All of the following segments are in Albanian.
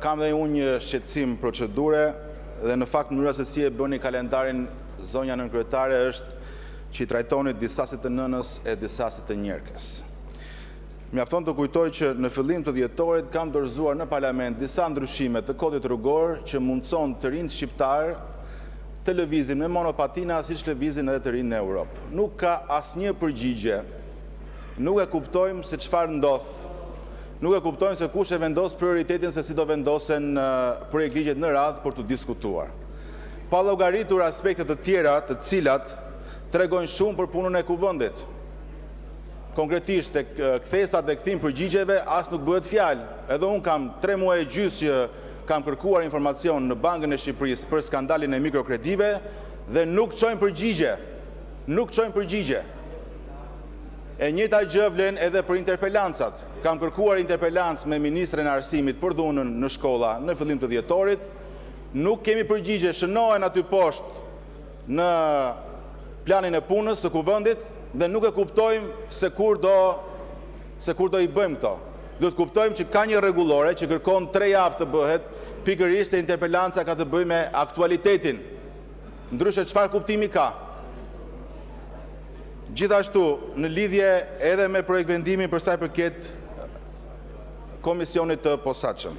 Kam dhe unë një shqetësim procedure dhe në fakt mënyra se si e bëni kalendarin zonja nënkryetare është që i trajtoni disasit të nënës e disasit të njerkës. Mjafton të kujtoj që në fillim të dhjetorit kam dorëzuar në parlament disa ndryshime të kodit rrugor që mundson të rinjt shqiptar të lëvizin me monopatina siç lëvizin edhe të rinjt në Europë. Nuk ka asnjë përgjigje. Nuk e kuptojmë se çfarë ndodh. Nuk e kuptojmë se kush e vendos prioritetin se si do vendosen projekt ligjet në radhë për të diskutuar. Pa llogaritur aspektet të tjera të cilat tregojnë shumë për punën e kuvendit. Konkretisht tek kthesat dhe kthim përgjigjeve as nuk bëhet fjalë. Edhe unë kam 3 muaj e gjysmë që kam kërkuar informacion në Bankën e Shqipërisë për skandalin e mikrokredive dhe nuk çojnë përgjigje. Nuk çojnë përgjigje. E njëjta gjë vlen edhe për interpelancat. Kam kërkuar interpelancë me ministren e arsimit për dhunën në shkolla në fillim të dhjetorit. Nuk kemi përgjigje, shënohen aty poshtë në planin e punës së kuvendit dhe nuk e kuptojmë se kur do i bëjmë këto. Do të kuptojmë që ka një rregullore që kërkon 3 javë të bëhet, pikërisht se interpelanca ka të bëjë me aktualitetin. Ndryshe çfarë kuptimi ka? Gjithashtu, në lidhje edhe me projekt vendimin për sa i përket komisionit të posaçëm.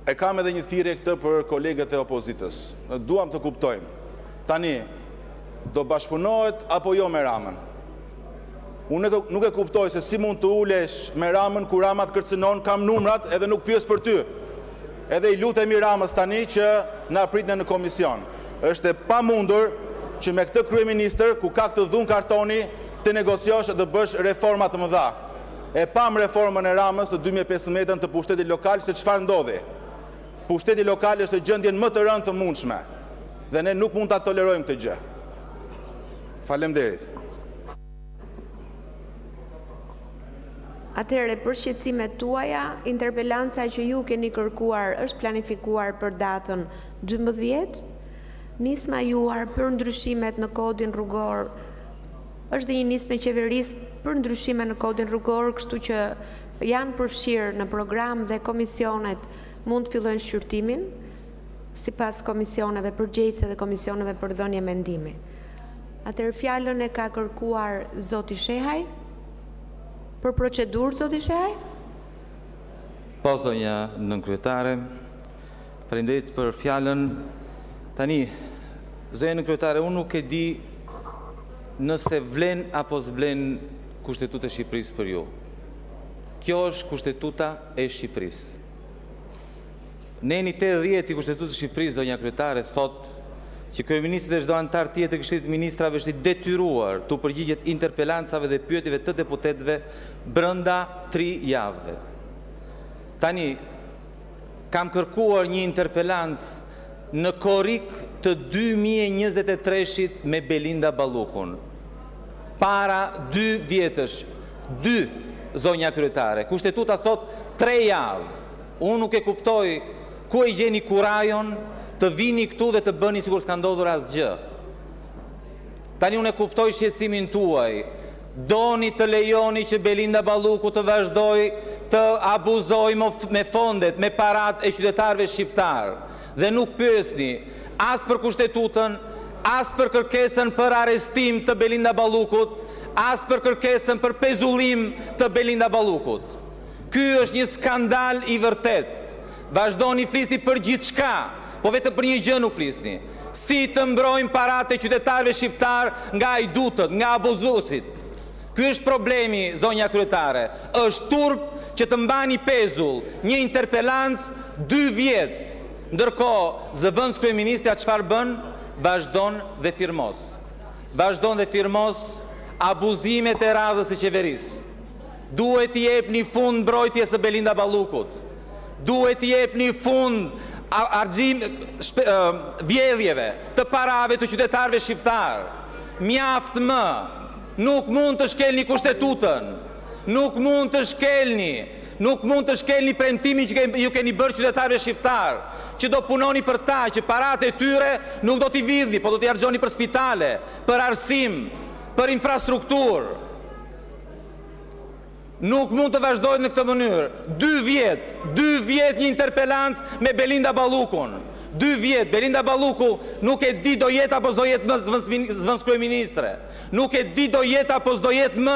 E kam edhe një thirrje këtë për kolegët e opozitës. Duam të kuptojmë. Tani, do bashkëpunohet apo jo me Ramën? Unë nuk e kuptoj se si mund të ulesh me Ramën kur Rama të kërcënon, kam numrat edhe nuk pyes për ty. Edhe i lutemi Ramës tani që na pritne në komision. Është e pamundur që me këtë kryeministër, ku ka këtë dhunë kartoni, të negociosh dhe bësh reforma të mëdha. E pam reformën e Ramës të 2015 të pushtetit lokal, se çfarë ndodhi. Pushteti lokal është në gjendjen më të rëndë të mundshme. Dhe ne nuk mund ta tolerojmë këtë gjë. Faleminderit. Atëherë, për shqetësimet tuaja, interpelanca që ju keni kërkuar është planifikuar për datën 12. Nisma juar për ndryshimet në kodin rrugor është dhe një nismë qeverisë për ndryshime në kodin rrugor, kështu që janë përfshirë në program dhe komisionet mund të fillojnë shqyrtimin sipas komisioneve përgjegjëse dhe komisioneve për dhënie mendimi. Atëherë fjalën e ka kërkuar zoti Shehaj. Për procedurë, zoti Shehaj? Po, zonja nënkryetare. Faleminderit për fjalën. Tani, zonja nënkryetare, unë nuk e di nëse vlen apo s'vlen Kushtetuta e Shqipërisë për ju. Kjo është Kushtetuta e Shqipërisë. Neni 80 i Kushtetutës së Shqipërisë, zonja kryetare, thotë që kryeministri dhe çdo antar tjetër të Këshillit të Ministrave është i detyruar të përgjigjet interpelancave dhe pyetjeve të deputetëve brenda 3 javëve. Tani, kam kërkuar një interpelancë në korrik të 2023-shit me Belinda Ballukun. Para 2 vjetësh, 2 zonja kryetare. Kushtetuta thot 3 javë. Unë nuk e kuptoj ku e gjeni kurajon të vini këtu dhe të bëni sikur s'ka ndodhur asgjë. Tani unë e kuptoj shqetësimin tuaj. Doni të lejoni që Belinda Balluku të vazhdoj të abuzoj me fondet, me parat e qytetarëve shqiptar. Dhe nuk pyesni as për Kushtetutën, as për kërkesën për arrestim të Belinda Ballukut, as për kërkesën për pezullim të Belinda Ballukut. Ky është një skandal i vërtet. Vazhdoni flisni për gjithçka, po vetëm për një gjë nuk flisni. Si të mbrojmë paratë e qytetarëve shqiptar nga ajdutët, nga abuzuesit. Ky është problemi, zonja kryetare. Është turp që të mbani pezull një interpelancë 2 vjet. Ndërkohë, zëvendës kryeministja çfarë bën? Vazhdon dhe firmos. Vazhdon dhe firmos abuzimet e radhës së qeverisë. Duhet i jepni fund mbrojtjes së Belinda Ballukut. Duhet i jepni fund vjedhjeve të parave të qytetarëve shqiptar. Mjaft më. Nuk mund të shkelni Kushtetutën. Nuk mund të shkelni premtimin që ju keni bërë qytetarëve shqiptar, që do punoni për ta, që paratë e tyre nuk do t'i vidhni, po do t'i harxhoni për spitale, për arsim, për infrastrukturë. Nuk mund të vazhdojnë në këtë mënyrë. 2 vjet një interpelancë me Belinda Ballukun. 2 vjet, Belinda Balluku nuk e di do jetë apo s'do jetë më zëvendëskryeministre. Nuk e di do jetë apo s'do jetë më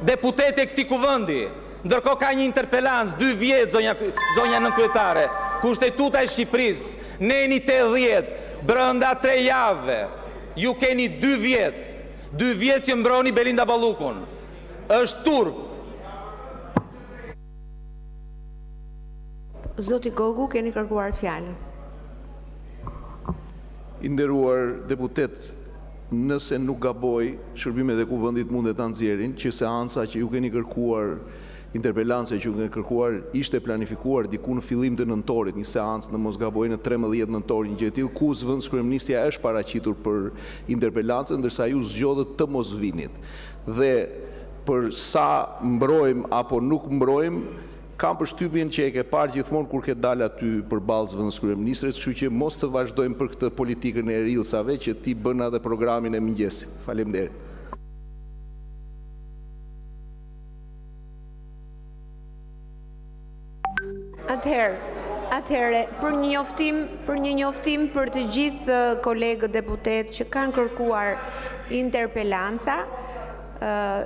deputete e këtij kuvendi. Ndërkohë ka një interpelancë 2 vjet zonja nënkryetare. Kushtetuta e Shqipërisë neni 80 brenda 3 javëve. Ju keni 2 vjet. 2 vjet që mbroni Belinda Ballukun. Është turp. Zoti Gogu, keni kërkuar fjalën. I nderuar deputet, nëse nuk gaboj, shërbimet e kuvendit mund ta nxjerrin që seanca që ju keni kërkuar, interpelanca që ju keni kërkuar, ishte planifikuar diku në fillim të nëntorit, një seancë në mos gaboj në 13 nëntor, një gjë e tillë, ku zëvendëskryeministja është paraqitur për interpelancën, ndërsa ju zgjodhët të mos vinit. Dhe për sa mbrojmë apo nuk mbrojmë, kam përshtypjen që e ke parë gjithmonë kur ke dalë aty përballë zëvendëskryeministres, kështu që mos të vazhdojmë për këtë politikën e rillsave që ti bën edhe programin e mëngjesit. Faleminderit. Atëherë, për një njoftim për të gjithë kolegët deputet që kanë kërkuar interpelanca,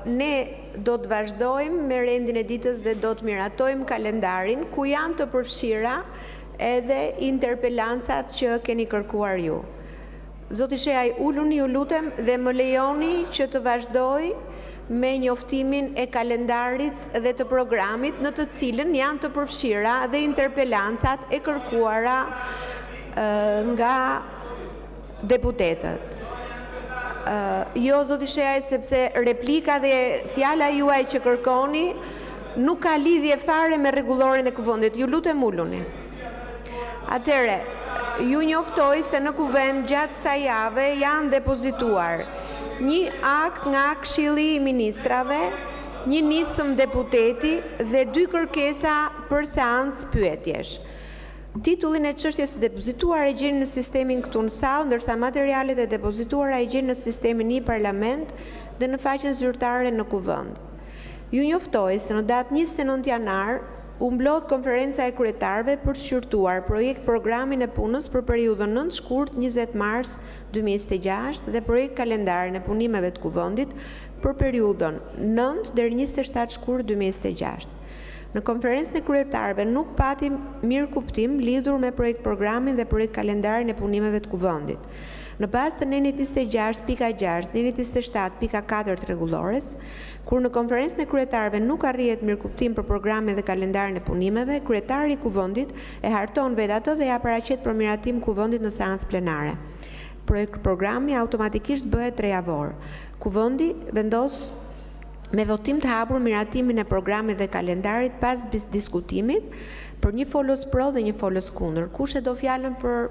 ne do të vazhdojmë me rendin e ditës dhe do të miratojmë kalendarin ku janë të përfshira edhe interpelancat që keni kërkuar ju. Zoti Sheaj, uluni ju lutem dhe më lejoni që të vazhdoj me njoftimin e kalendarit dhe të programit në të cilën janë të përfshira dhe interpelancat e kërkuara nga deputetët. Jo, zoti Sheaj, sepse replika dhe fjala juaj që kërkoni nuk ka lidhje fare me rregulloren e kuvendit. Ju lutem uluni. Atëre, ju njoftoj se në kuvend gjatë kësaj jave janë depozituar një akt nga Këshilli i Ministrave, një nisëm deputeti dhe 2 kërkesa për seancë pyetjesh. Titullin e çështjes së depozituar e gjeni në sistemin këtu në sallë, ndërsa materialet e depozituara e gjeni në sistemin në parlament dhe në faqen zyrtare në kuvend. Ju njoftoj se në datë 29 janar u mblodh konferenca e kryetarëve për të shqyrtuar projekt programin e punës për periudhën 9 shkurt 20 mars 2026 dhe projekt kalendarin e punimeve të kuvendit për periudhën 9 deri 27 shkurt 2026. Në konferencën e kryetarëve nuk patim mirë kuptim lidhur me projekt programin dhe projekt kalendarin e punimeve të kuvendit. Në bazë të nenit 26.6, nenit 27.4 të rregullores, kur në konferencën e kryetarëve nuk arrihet mirëkuptim për programin dhe kalendarin e punimeve, kryetari i kuvendit e harton vetë ato dhe ja paraqet për miratim kuvendit në seancë plenare. Projekt programi automatikisht bëhet 3 javor. Kuvendi vendos me votim të hapur miratimin e programit dhe kalendarit pas diskutimit për një folës pro dhe një folës kundër. Kush e do fjalën për